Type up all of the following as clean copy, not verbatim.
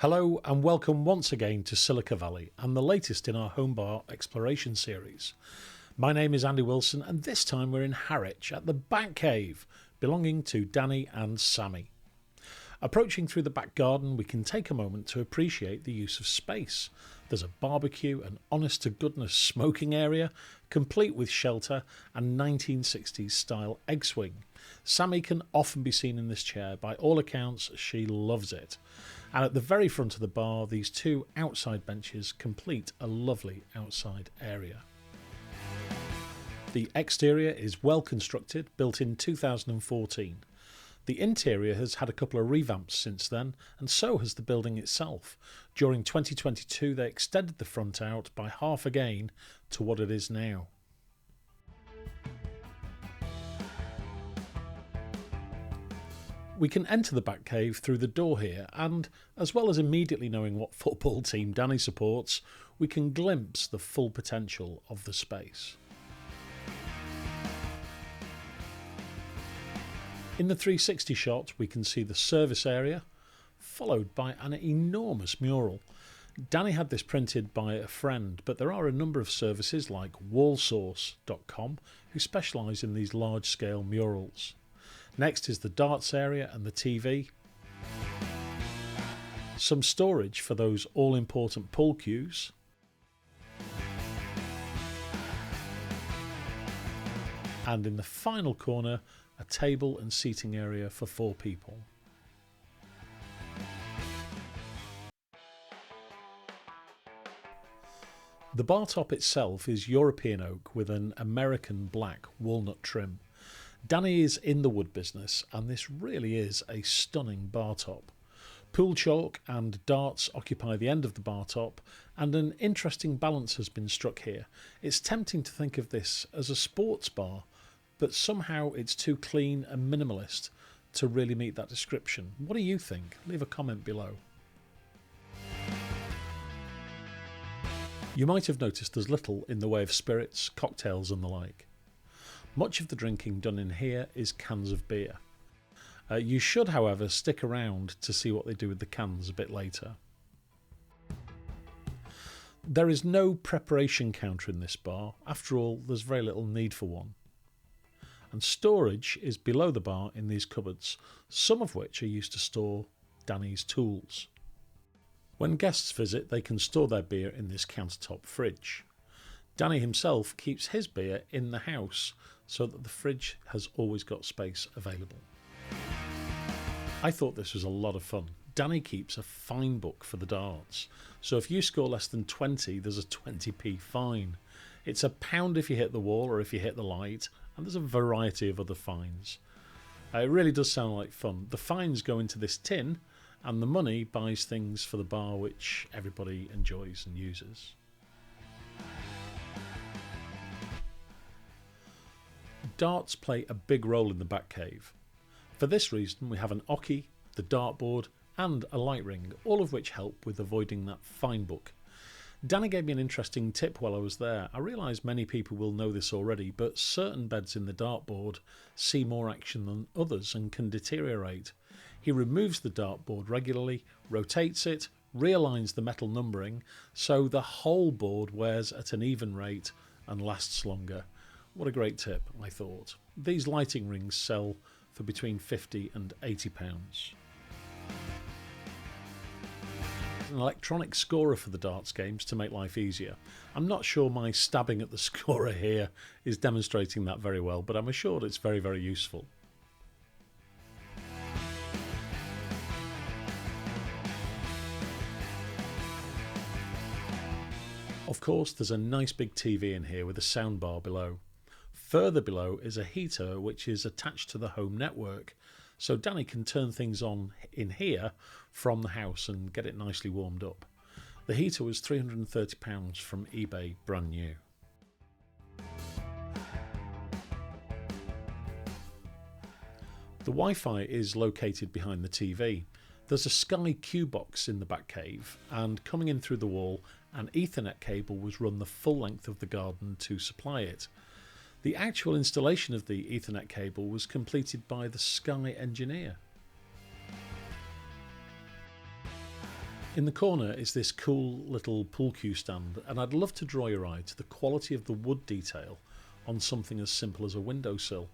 Hello and welcome once again to Silica Valley and the latest in our home bar exploration series. My name is Andy Wilson and this time we're in Harwich at the Bat Cave belonging to Danny and Sammy. Approaching through the back garden we can take a moment to appreciate the use of space. There's a barbecue, an honest to goodness smoking area, complete with shelter and 1960s style egg swing. Sammy can often be seen in this chair, by all accounts she loves it. And at the very front of the bar these two outside benches complete a lovely outside area. The exterior is well constructed, built in 2014. The interior has had a couple of revamps since then, and so has the building itself. During 2022 they extended the front out by half again to what it is now. We can enter the Bat Cave through the door here, and as well as immediately knowing what football team Danny supports, we can glimpse the full potential of the space. In the 360 shot we can see the service area, followed by an enormous mural. Danny had this printed by a friend, but there are a number of services like wallsource.com who specialise in these large scale murals. Next is the darts area and the TV. Some storage for those all important pool cues. And in the final corner, a table and seating area for 4 people. The bar top itself is European oak with an American black walnut trim. Danny is in the wood business and this really is a stunning bar top. Pool chalk and darts occupy the end of the bar top and an interesting balance has been struck here. It's tempting to think of this as a sports bar, but somehow it's too clean and minimalist to really meet that description. What do you think? Leave a comment below. You might have noticed there's little in the way of spirits, cocktails and the like. Much of the drinking done in here is cans of beer. You should, however, stick around to see what they do with the cans a bit later. There is no preparation counter in this bar. After all, there's very little need for one. And storage is below the bar in these cupboards, some of which are used to store Danny's tools. When guests visit, they can store their beer in this countertop fridge. Danny himself keeps his beer in the house so that the fridge has always got space available. I thought this was a lot of fun. Danny keeps a fine book for the darts, so if you score less than 20 there's a 20p fine. It's £1 if you hit the wall or if you hit the light, and there's a variety of other fines. It really does sound like fun. The fines go into this tin and the money buys things for the bar which everybody enjoys and uses. Darts play a big role in the Bat Cave. For this reason we have an oche, the dartboard and a light ring, all of which help with avoiding that fine book. Danny gave me an interesting tip while I was there. I realise many people will know this already, but certain beds in the dartboard see more action than others and can deteriorate. He removes the dartboard regularly, rotates it, realigns the metal numbering so the whole board wears at an even rate and lasts longer. What a great tip, I thought. These lighting rings sell for between £50 and £80. An electronic scorer for the darts games to make life easier. I'm not sure my stabbing at the scorer here is demonstrating that very well, but I'm assured it's very, very useful. Of course, there's a nice big TV in here with a soundbar below. Further below is a heater which is attached to the home network, so Danny can turn things on in here from the house and get it nicely warmed up. The heater was £330 from eBay, brand new. The Wi-Fi is located behind the TV. There's a Sky Q box in the Bat Cave, and coming in through the wall, an Ethernet cable was run the full length of the garden to supply it. The actual installation of the Ethernet cable was completed by the Sky engineer. In the corner is this cool little pool cue stand, and I'd love to draw your eye to the quality of the wood detail on something as simple as a windowsill.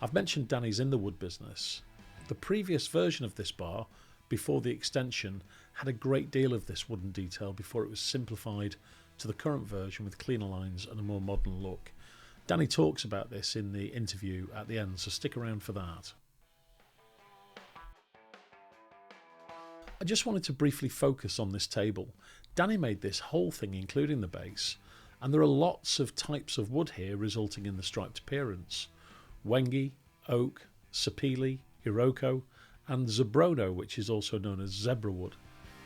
I've mentioned Danny's in the wood business. The previous version of this bar, before the extension, had a great deal of this wooden detail before it was simplified to the current version with cleaner lines and a more modern look. Danny talks about this in the interview at the end, so stick around for that. I just wanted to briefly focus on this table. Danny made this whole thing, including the base, and there are lots of types of wood here resulting in the striped appearance. Wengi, oak, sapele, iroko, and Zabrono, which is also known as zebra wood.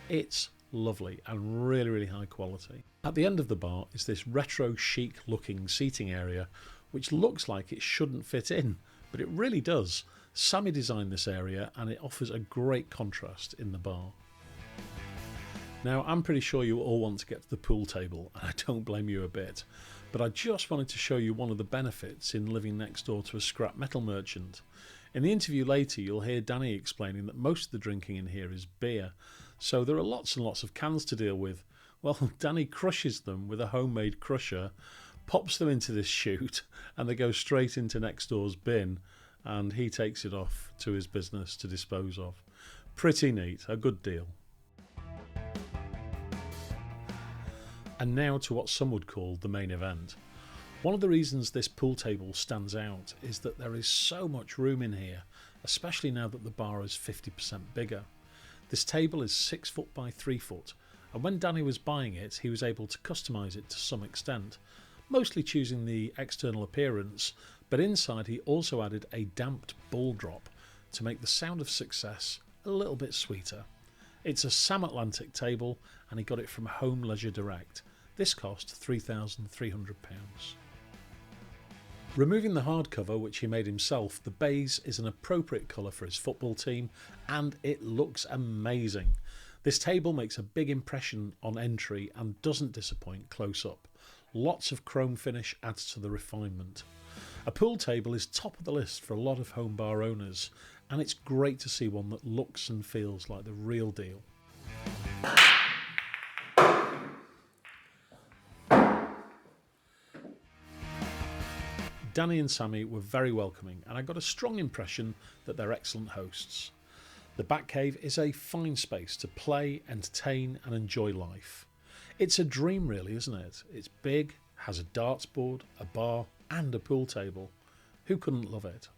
It's lovely and really high quality. At the end of the bar is this retro chic looking seating area which looks like it shouldn't fit in, but it really does. Sammy designed this area and it offers a great contrast in the bar. Now, I'm pretty sure you all want to get to the pool table, and I don't blame you a bit, but I just wanted to show you one of the benefits in living next door to a scrap metal merchant. In the interview later, you'll hear Danny explaining that most of the drinking in here is beer, so there are lots and lots of cans to deal with. Well, Danny crushes them with a homemade crusher, pops them into this chute, and they go straight into next door's bin, and he takes it off to his business to dispose of. Pretty neat, a good deal. And now to what some would call the main event. One of the reasons this pool table stands out is that there is so much room in here, especially now that the bar is 50% bigger. This table is 6 foot by 3 foot, and when Danny was buying it, he was able to customise it to some extent, mostly choosing the external appearance, but inside he also added a damped ball drop to make the sound of success a little bit sweeter. It's a Sam Atlantic table, and he got it from Home Leisure Direct. This cost £3,300. Removing the hardcover, which he made himself, the baize is an appropriate colour for his football team, and it looks amazing. This table makes a big impression on entry and doesn't disappoint close up. Lots of chrome finish adds to the refinement. A pool table is top of the list for a lot of home bar owners, and it's great to see one that looks and feels like the real deal. Danny and Sammy were very welcoming, and I got a strong impression that they're excellent hosts. The Bat Cave is a fine space to play, entertain and enjoy life. It's a dream really, isn't it? It's big, has a darts board, a bar and a pool table. Who couldn't love it?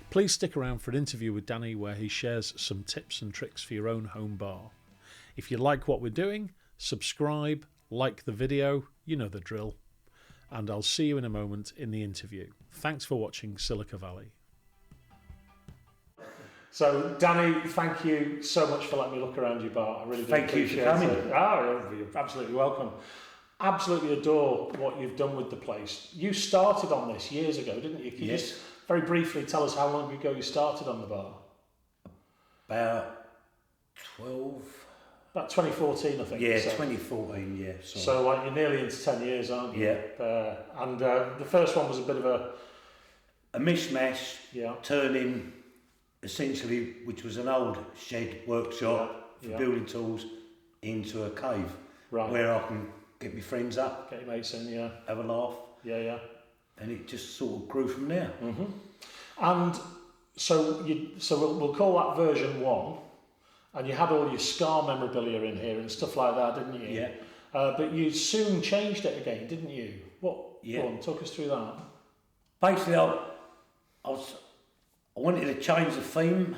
Please stick around for an interview with Danny where he shares some tips and tricks for your own home bar. If you like what we're doing, subscribe, like the video, you know the drill. And I'll see you in a moment in the interview. Thanks for watching Silica Valley. So, Danny, thank you so much for letting me look around your bar. I really do appreciate it. Thank you for coming. You're absolutely welcome. Absolutely adore what you've done with the place. You started on this years ago, didn't you? Can you just very briefly tell us how long ago you started on the bar? About 12... About 2014, I think. Yeah, so. 2014, yeah. Sorry. So like, you're nearly into 10 years, aren't you? Yeah. And the first one was a bit of a mishmash, turning, essentially, which was an old shed workshop for building tools, into a cave. Right. Where I can get my friends up. Get your mates in, have a laugh. Yeah. And it just sort of grew from there. Mm-hmm. And so we'll call that version 1. And you had all your Scar memorabilia in here and stuff like that, didn't you? Yeah. But you soon changed it again, didn't you? What? Yeah. Go on, talk us through that. Basically, I wanted to change the theme,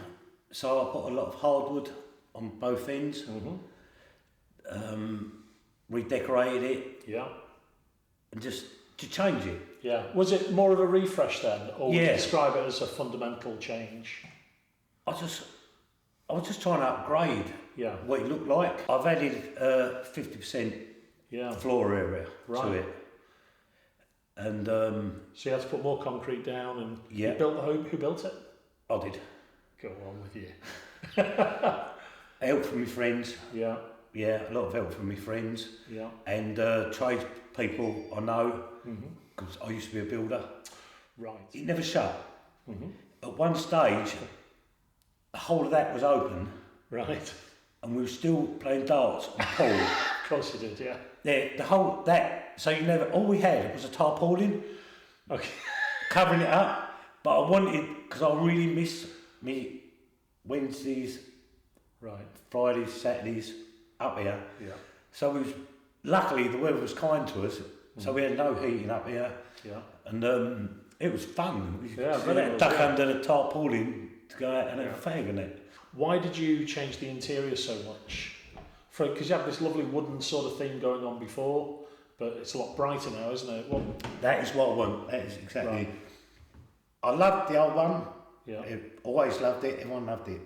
so I put a lot of hardwood on both ends. Mm-hmm. Redecorated it. Yeah. And just to change it. Yeah. Was it more of a refresh then, or would you describe it as a fundamental change? I was just trying to upgrade what it looked like. I've added 50% floor area to it. And so you had to put more concrete down and you built the home. Who built it? I did. Go on with you. Help from my friends. Yeah. Yeah, a lot of help from my friends. Yeah. And trade people I know, because I used to be a builder. Right. It never shut. Mm-hmm. At one stage, the whole of that was open. Right. and we were still playing darts on pool. Of course you did, yeah. Yeah, so all we had was a tarpaulin. Okay. Covering it up, but I wanted, because I really miss me Wednesdays, right, Fridays, Saturdays up here. Yeah. So luckily the weather was kind to us, so we had no heating up here. Yeah. And it was fun. We duck under the tarpaulin to go out and have a fag in it. Why did you change the interior so much? Because you have this lovely wooden sort of thing going on before, but it's a lot brighter now, isn't it? That is what I want. That is exactly. Right. I loved the old one. Yeah. I always loved it. Everyone loved it.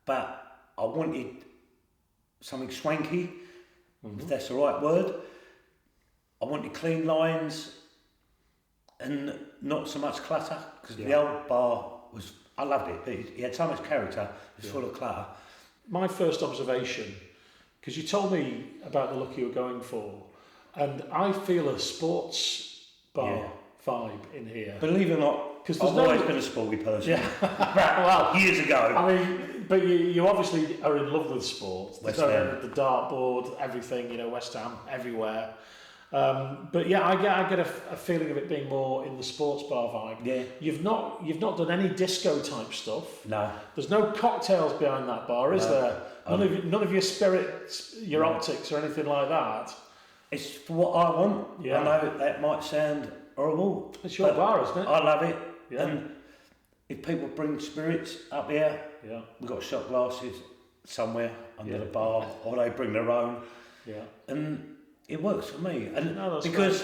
But I wanted something swanky, if that's the right word. I wanted clean lines and not so much clutter, because the old bar was, I loved it. It had so much character, it was full of clutter. My first observation, because you told me about the look you were going for, and I feel a sports bar vibe in here. Believe it or not, because I've always been a sporty person. Yeah. Well, years ago. I mean, but you obviously are in love with sport. West Ham. The dartboard, everything, West Ham, everywhere. But yeah, I get a feeling of it being more in the sports bar vibe. Yeah. You've not done any disco type stuff. No. There's no cocktails behind that bar, is there? None of your spirits, your optics, or anything like that. It's for what I want. Yeah. I know that might sound horrible. It's your bar, isn't it? I love it. Yeah. And if people bring spirits up here, we've got shot glasses somewhere under the bar, or they bring their own. Yeah. And it works for me. And because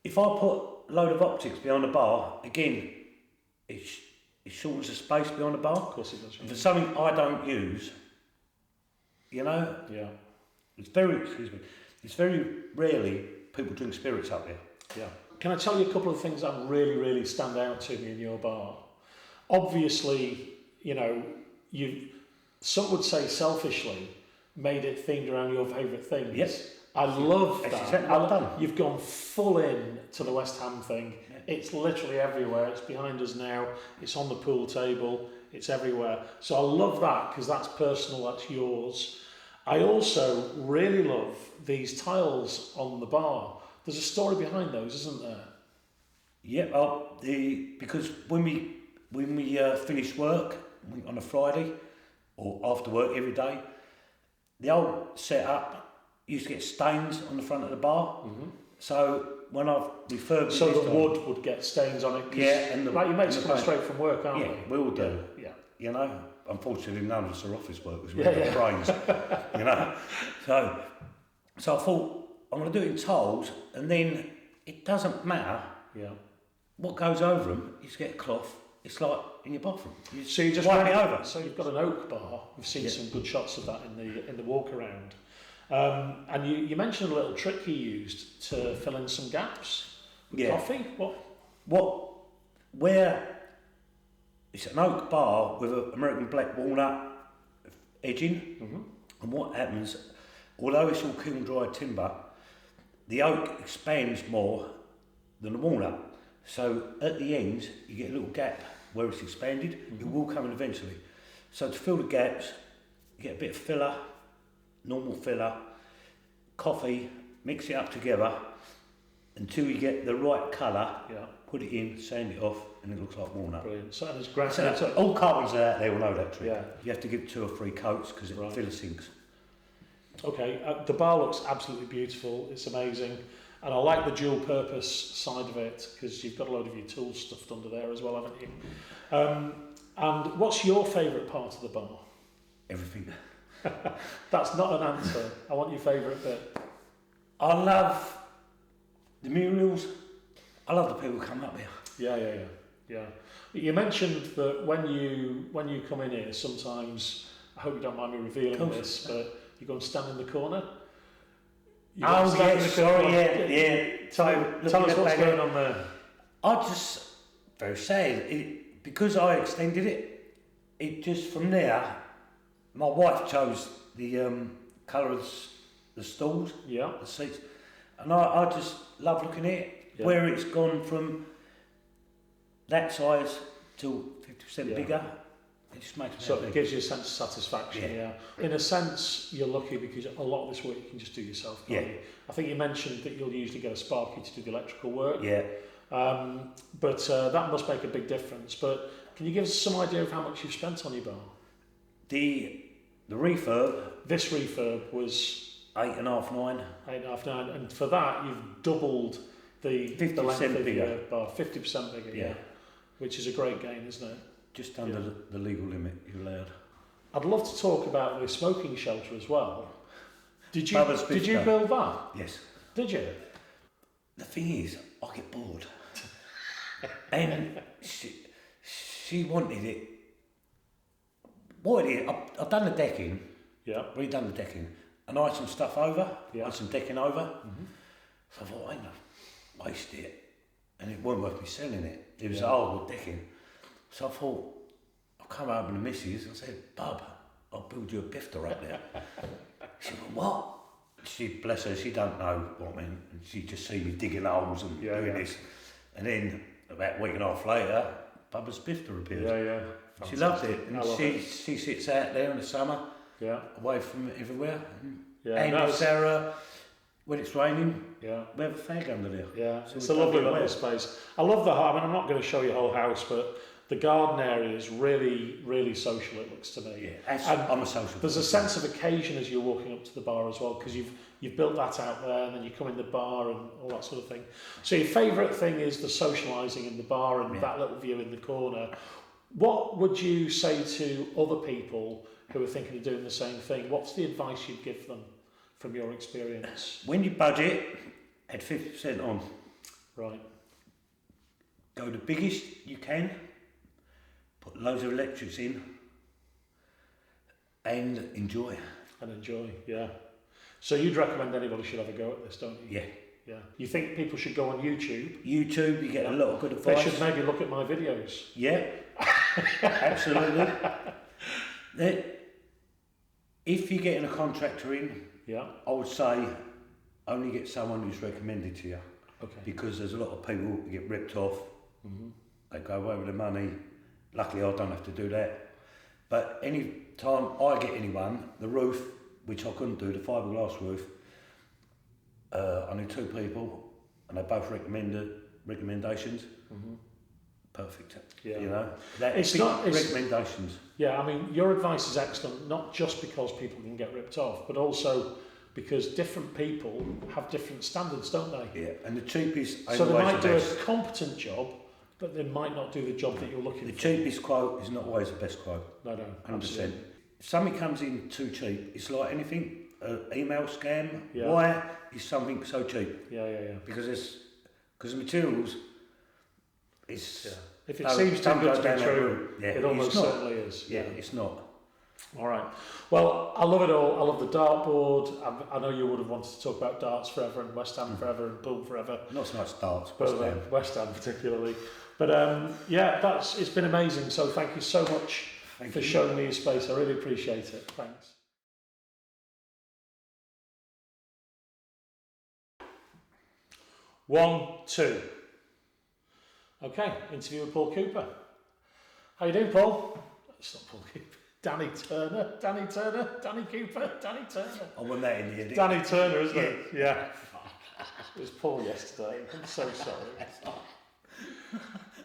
if I put a load of optics behind the bar, again, it shortens the space behind the bar. Of course it does. And for something I don't use, Yeah. it's very rarely people drink spirits up here. Yeah. Can I tell you a couple of things that really, really stand out to me in your bar? Obviously, some would say selfishly, made it themed around your favourite things. Yes. I love that. Exactly what I've done. You've gone full in to the West Ham thing. Yeah. It's literally everywhere. It's behind us now. It's on the pool table. It's everywhere. So I love that because that's personal. That's yours. I also really love these tiles on the bar. There's a story behind those, isn't there? Yeah. Well, because when we finish work on a Friday or after work every day, the old setup used to get stains on the front of the bar. Mm-hmm. So when I've refurbished the wood would get stains on it. And like your mates come straight from work, aren't they? We all do. Yeah. Unfortunately none of us are office workers. We've got brains. So I thought I'm going to do it in tiles, and then it doesn't matter. Yeah. What goes over them? You just get a cloth. It's like in your bathroom. You just wipe it over. So you've got an oak bar. We've seen some good shots of that in the walk around. And you mentioned a little trick you used to fill in some gaps. Coffee? Where it's an oak bar with an American black walnut edging, and what happens, although it's all kiln dried timber, the oak expands more than the walnut. So at the ends, you get a little gap where it's expanded. It will come in eventually. So to fill the gaps, you get a bit of filler, normal filler, coffee, mix it up together until you get the right colour. Yeah. Put it in, sand it off, and it looks like walnut. Brilliant. So it's great. All carpenters out there will know that trick. Yeah. You have to give 2 or 3 coats because it filler sinks. Okay, the bar looks absolutely beautiful. It's amazing. And I like the dual purpose side of it because you've got a load of your tools stuffed under there as well, haven't you? And what's your favourite part of the bar? Everything. That's not an answer. I want your favourite bit. I love the murals. I love the people who come up here. Yeah. You mentioned that when you come in here, sometimes, I hope you don't mind me revealing this, but you go and stand in the corner. Yeah. Tell us what's going on there. I just, very sad, because I extended it, it just from there, my wife chose the colour of the stools, the seats, and I just love looking at it, where it's gone from that size to 50% bigger. It just makes me So happy. it gives you a sense of satisfaction, yeah. In a sense, you're lucky because a lot of this work you can just do yourself, can't you? I think you mentioned that you'll usually get a Sparky to do the electrical work. Yeah. But that must make a big difference. But can you give us some idea of how much you've spent on your bar? The refurb. This refurb was 8.5, 9. 8.5, 9, and for that you've doubled the length of your bar, 50% bigger, yeah, which is a great gain, isn't it? Just under the legal limit you're allowed. I'd love to talk about the smoking shelter as well. Did you build that? Yes. Did you? The thing is, I get bored. And she wanted it. What it is, I've done the decking. Yeah. Redone the decking. And I had some stuff over. Yeah. I had some decking over. Mm-hmm. So I thought, I ain't gonna waste it. And it wasn't worth me selling it. It was old decking. So I thought, I'll come over to the missus. I said, Bub, I'll build you a bifter up there. She went, what? She, bless her, she don't know what I mean. And she just see me digging holes and doing this. And then about a week and a half later, Bubba's bifter appeared. Yeah, yeah. Fantastic. She loves it. And she sits out there in the summer, away from everywhere. And Sarah, when it's raining, we have a fag under there. Yeah, so it's a lovely little space. I love the, I mean, I'm not going to show you the whole house, but the garden area is really, really social, it looks to me. Yeah, I'm a social. There's a sense of occasion as you're walking up to the bar as well, because you've built that out there, and then you come in the bar and all that sort of thing. So your favourite thing is the socialising in the bar and that little view in the corner. What would you say to other people who are thinking of doing the same thing? What's the advice you'd give them from your experience? When you budget, add 50% on. Right. Go the biggest you can. Put loads of electrics in and enjoy. And enjoy, yeah. So you'd recommend anybody should have a go at this, don't you? Yeah. Yeah. You think people should go on YouTube? YouTube, you get a lot of good advice. They should maybe look at my videos. Yeah, absolutely. If you're getting a contractor in, I would say only get someone who's recommended to you. Okay. Because there's a lot of people who get ripped off. Mm-hmm. They go away with the money. Luckily, I don't have to do that. But any time I get anyone, the roof, which I couldn't do, the fiberglass roof, I need 2 people, and they both recommendations. Mm-hmm. Perfect. Yeah. You know, it's not recommendations. Yeah, I mean, your advice is excellent, not just because people can get ripped off, but also because different people have different standards, don't they? Yeah, and the cheapest. So they might do a competent job, but they might not do the job that you're looking for. The cheapest quote is not always the best quote. No, 100%. If something comes in too cheap, it's like anything, email scam. Why is something so cheap? Yeah. Because the materials, it's... Yeah. If it seems too good to be true, it almost certainly is. Yeah, it's not. All right. Well, I love it all. I love the dartboard. I know you would have wanted to talk about darts forever and West Ham forever and Pool forever. Not so much darts, but West Ham particularly. But it's been amazing. So thank you so much for showing me your space. I really appreciate it. Thanks. One, two. Okay, interview with Paul Cooper. How you doing, Paul? It's not Paul Cooper. Danny Turner. I won that in the end. Danny Turner, isn't it? Yeah. It was Paul yesterday. I'm so sorry.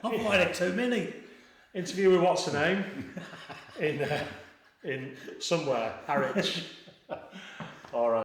I've had too many. Interview with what's her name? in somewhere, Harwich. All right.